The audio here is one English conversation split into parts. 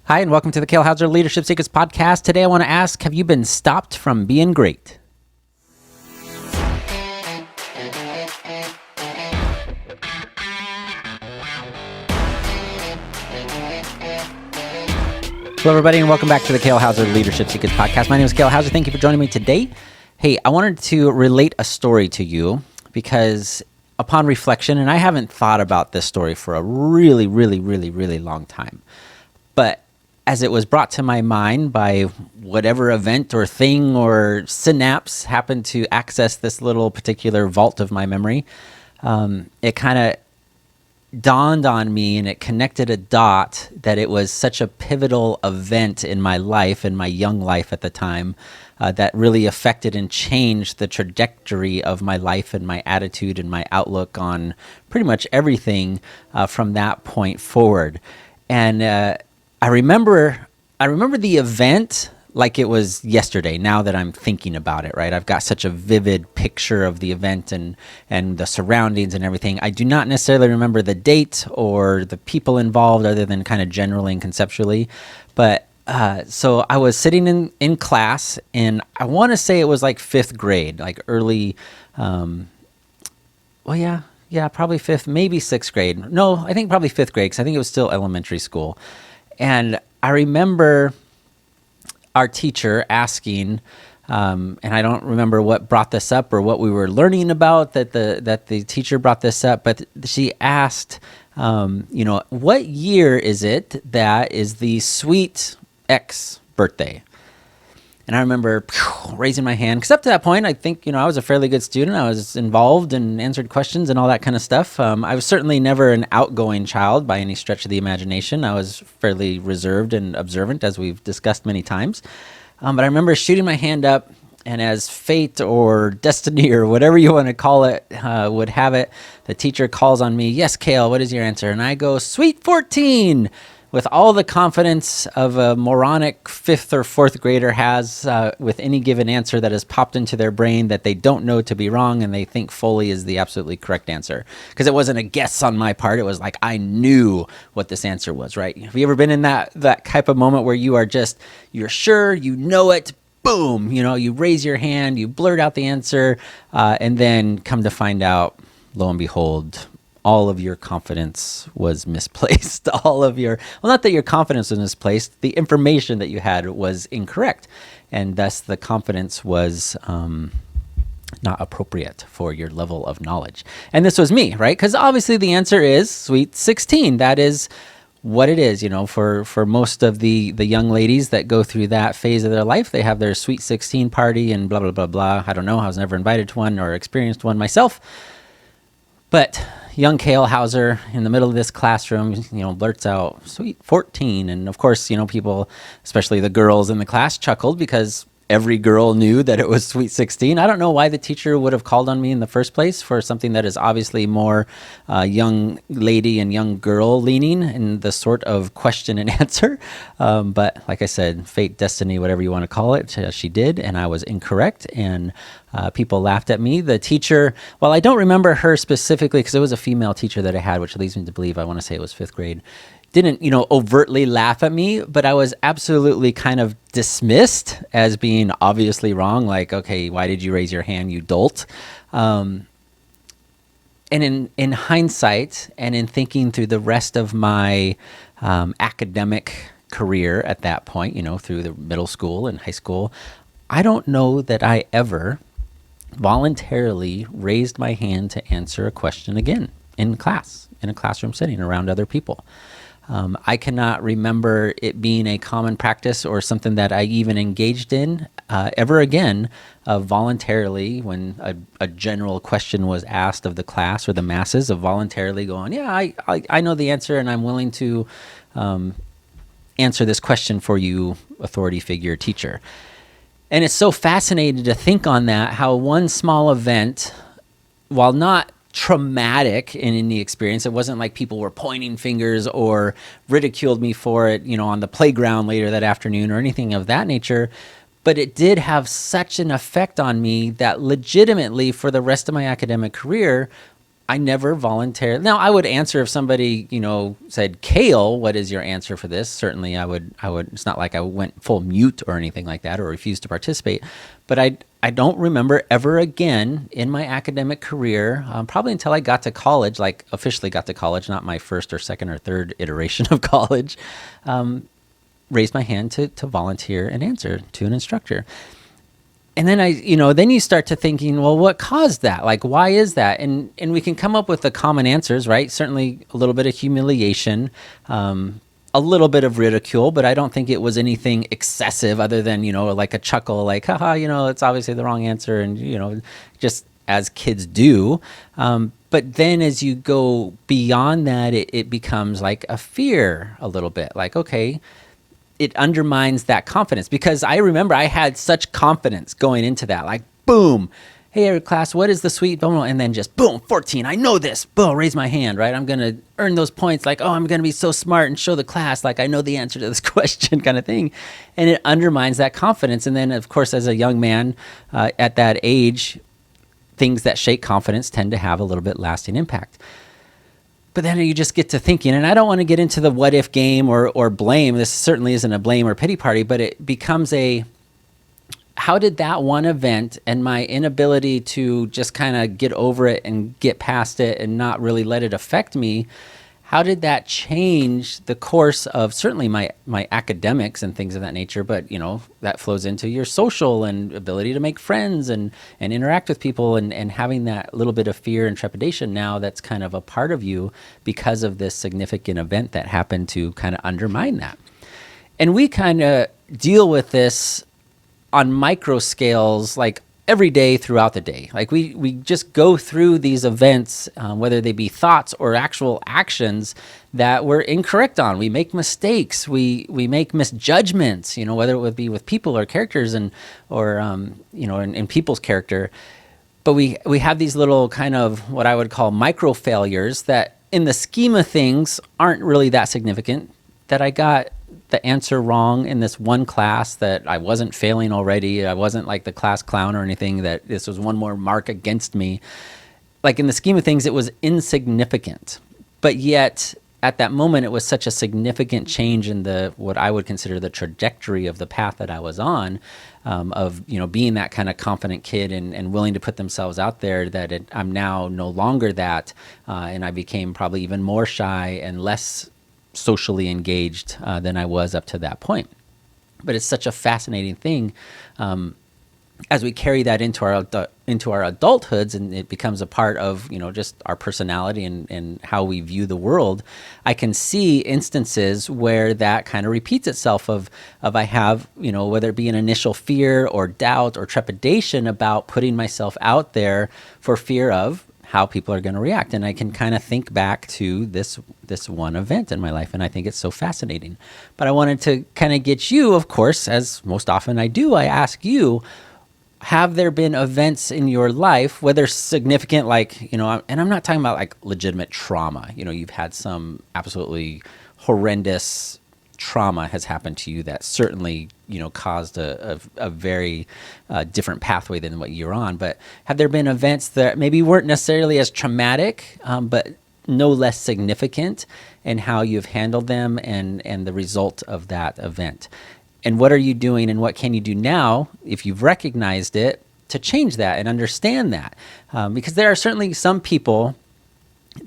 Hi, and welcome to the Kale Houser Leadership Secrets podcast. Today I want to ask, have you been stopped from being great? Hello, everybody, and welcome back to the Kale Houser Leadership Secrets podcast. My name is Kale Houser. Thank you for joining me today. Hey, I wanted to relate a story to you because upon reflection, and I haven't thought about this story for a really long time, but as it was brought to my mind by whatever event or thing or synapse happened to access this little particular vault of my memory, it kind of dawned on me and it connected a dot that it was such a pivotal event in my life, in my young life at the time, that really affected and changed the trajectory of my life and my attitude and my outlook on pretty much everything from that point forward. And I remember the event like it was yesterday, now that I'm thinking about it, right? I've got such a vivid picture of the event and the surroundings and everything. I do not necessarily remember the date or the people involved other than kind of generally and conceptually. But so I was sitting in class, and I want to say it was like fifth grade, like early, probably fifth, maybe sixth grade. No, I think probably fifth grade because I think it was still elementary school. And I remember our teacher asking, and I don't remember what brought this up or what we were learning about that the teacher brought this up, but she asked, what year is it that is the sweet X birthday? And I remember raising my hand, because up to that point, I think, I was a fairly good student. I was involved and answered questions and all that kind of stuff. I was certainly never an outgoing child by any stretch of the imagination. I was fairly reserved and observant, as we've discussed many times. But I remember shooting my hand up, and as fate or destiny or whatever you want to call it would have it, the teacher calls on me, "Yes, Kale, what is your answer?" And I go, "Sweet 14." With all the confidence of a moronic fifth or fourth grader has with any given answer that has popped into their brain that they don't know to be wrong and they think fully is the absolutely correct answer. Because it wasn't a guess on my part. It was like I knew what this answer was, right? Have you ever been in that type of moment where you're sure, you know it, boom, you raise your hand, you blurt out the answer, and then come to find out, lo and behold, all of your confidence was misplaced. Not that your confidence was misplaced, the information that you had was incorrect. And thus the confidence was not appropriate for your level of knowledge. And this was me, right? Because obviously the answer is sweet 16. That is what it is, for most of the young ladies that go through that phase of their life. They have their sweet 16 party and blah, blah, blah, blah. I don't know. I was never invited to one or experienced one myself. But young Kale Houser in the middle of this classroom, blurts out, "Sweet 14." And of course, people, especially the girls in the class, chuckled because every girl knew that it was sweet 16. I don't know why the teacher would have called on me in the first place for something that is obviously more young lady and young girl leaning in the sort of question and answer. But like I said, fate, destiny, whatever you want to call it, she did, and I was incorrect. And people laughed at me. The teacher, well, I don't remember her specifically because it was a female teacher that I had, which leads me to believe I want to say it was fifth grade. Didn't, overtly laugh at me, but I was absolutely kind of dismissed as being obviously wrong. Like, okay, why did you raise your hand, you dolt? And in hindsight and in thinking through the rest of my academic career at that point, through the middle school and high school, I don't know that I ever voluntarily raised my hand to answer a question again in class, in a classroom setting around other people. I cannot remember it being a common practice or something that I even engaged in ever again voluntarily when a general question was asked of the class or the masses, of voluntarily going, yeah, I know the answer and I'm willing to answer this question for you, authority figure, teacher. And it's so fascinating to think on that, how one small event, while not traumatic in the experience, it wasn't like people were pointing fingers or ridiculed me for it, on the playground later that afternoon or anything of that nature, but it did have such an effect on me that legitimately for the rest of my academic career I never voluntarily. Now, I would answer if somebody, said, "Kale, what is your answer for this?" Certainly, I would. It's not like I went full mute or anything like that, or refused to participate. But I don't remember ever again in my academic career, probably until I got to college, like officially got to college, not my first or second or third iteration of college, raised my hand to volunteer and answer to an instructor. And then then you start to thinking, well, what caused that? Like, why is that? And we can come up with the common answers, right? Certainly a little bit of humiliation, a little bit of ridicule, but I don't think it was anything excessive other than, like a chuckle, like, haha, it's obviously the wrong answer. And, just as kids do. But then as you go beyond that, it becomes like a fear a little bit, like, okay, it undermines that confidence, because I remember I had such confidence going into that, like, boom, hey, class, what is the sweet, and then just boom, 14, I know this, boom, raise my hand, right? I'm going to earn those points, like, oh, I'm going to be so smart and show the class, like, I know the answer to this question kind of thing. And it undermines that confidence. And then, of course, as a young man at that age, things that shake confidence tend to have a little bit lasting impact. But then you just get to thinking, and I don't want to get into the what if game or blame. This certainly isn't a blame or pity party, but it becomes how did that one event and my inability to just kind of get over it and get past it and not really let it affect me, how did that change the course of certainly my academics and things of that nature? But, that flows into your social and ability to make friends and interact with people, and having that little bit of fear and trepidation now that's kind of a part of you because of this significant event that happened to kind of undermine that. And we kind of deal with this on micro scales, like every day throughout the day. Like we just go through these events, whether they be thoughts or actual actions that we're incorrect on. We make mistakes. We make misjudgments, whether it would be with people or characters in people's character. But we have these little kind of what I would call micro failures that in the scheme of things aren't really that significant, that I got the answer wrong in this one class, that I wasn't failing already. I wasn't like the class clown or anything, that this was one more mark against me. Like in the scheme of things, it was insignificant. But yet at that moment, it was such a significant change in what I would consider the trajectory of the path that I was on, of being that kind of confident kid and willing to put themselves out there, that I'm now no longer that. And I became probably even more shy and less socially engaged than I was up to that point. But it's such a fascinating thing as we carry that into our adulthoods, and it becomes a part of just our personality and how we view the world. I can see instances where that kind of repeats itself of I have whether it be an initial fear or doubt or trepidation about putting myself out there for fear of how people are going to react. And I can kind of think back to this one event in my life, and I think it's so fascinating. But I wanted to kind of get you, of course, as most often I do, I ask you, have there been events in your life, whether significant, like, and I'm not talking about like legitimate trauma, you've had some absolutely horrendous trauma has happened to you that certainly, caused a very different pathway than what you're on. But have there been events that maybe weren't necessarily as traumatic, but no less significant in how you've handled them and the result of that event? And what are you doing, and what can you do now, if you've recognized it, to change that and understand that? Because there are certainly some people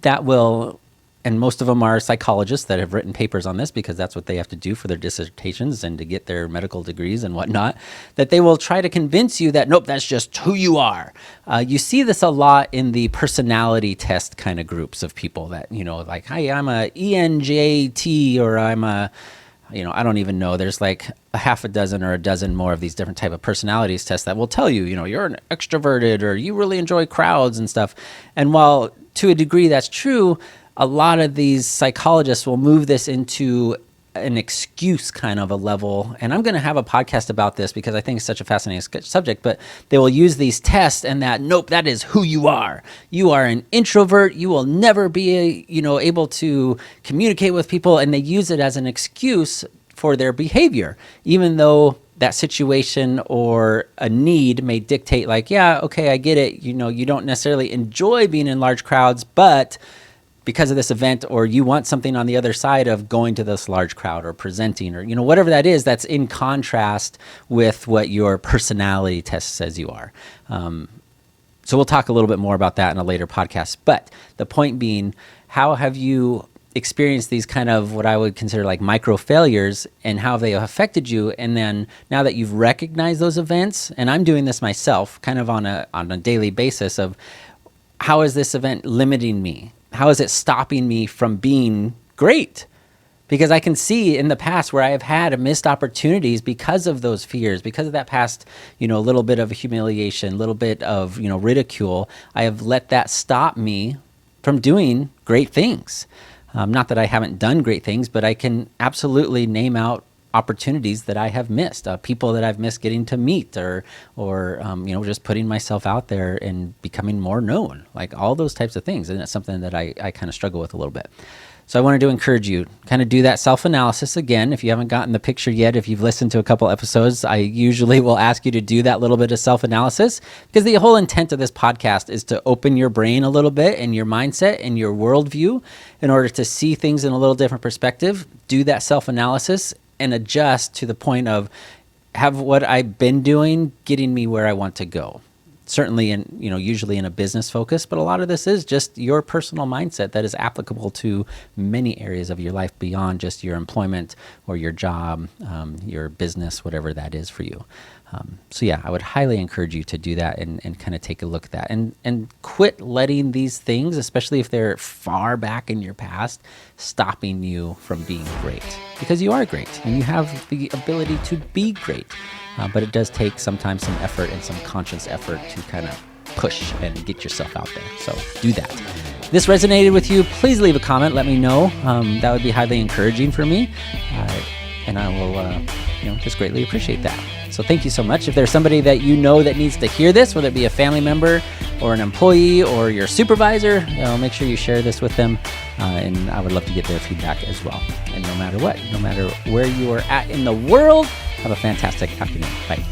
that will, and most of them are psychologists that have written papers on this, because that's what they have to do for their dissertations and to get their medical degrees and whatnot, that they will try to convince you that, nope, that's just who you are. You see this a lot in the personality test kind of groups of people that, like, hey, I'm a ENJT, or I'm a, I don't even know. There's like a half a dozen or a dozen more of these different type of personalities tests that will tell you, you're an extroverted, or you really enjoy crowds and stuff. And while to a degree that's true, a lot of these psychologists will move this into an excuse kind of a level. And I'm going to have a podcast about this because I think it's such a fascinating subject, but they will use these tests and that, nope, that is who you are. You are an introvert. You will never be, able to communicate with people. And they use it as an excuse for their behavior, even though that situation or a need may dictate like, yeah, okay, I get it. You don't necessarily enjoy being in large crowds, but because of this event, or you want something on the other side of going to this large crowd or presenting, or, whatever that is, that's in contrast with what your personality test says you are. So we'll talk a little bit more about that in a later podcast. But the point being, how have you experienced these kind of what I would consider like micro failures, and how have they affected you? And then now that you've recognized those events, and I'm doing this myself kind of on a daily basis, of how is this event limiting me? How is it stopping me from being great? Because I can see in the past where I have had missed opportunities because of those fears, because of that past, a little bit of humiliation, a little bit of, ridicule. I have let that stop me from doing great things. Not that I haven't done great things, but I can absolutely name out opportunities that I have missed, people that I've missed getting to meet, or just putting myself out there and becoming more known, like all those types of things. And it's something that I kind of struggle with a little bit. So I wanted to encourage you, kind of do that self-analysis again. If you haven't gotten the picture yet, if you've listened to a couple episodes, I usually will ask you to do that little bit of self-analysis, because the whole intent of this podcast is to open your brain a little bit and your mindset and your worldview in order to see things in a little different perspective, do that self-analysis, and adjust to the point of, have what I've been doing getting me where I want to go. Certainly usually in a business focus, but a lot of this is just your personal mindset that is applicable to many areas of your life beyond just your employment or your job, your business, whatever that is for you. So yeah, I would highly encourage you to do that and kind of take a look at that, and quit letting these things, especially if they're far back in your past, stopping you from being great, because you are great and you have the ability to be great. But it does take sometimes some effort and some conscious effort to kind of push and get yourself out there. So do that. If this resonated with you, please leave a comment. Let me know. That would be highly encouraging for me. And I will just greatly appreciate that. So thank you so much. If there's somebody that that needs to hear this, whether it be a family member or an employee or your supervisor, make sure you share this with them. And I would love to get their feedback as well. And no matter what, no matter where you are at in the world, have a fantastic afternoon. Bye.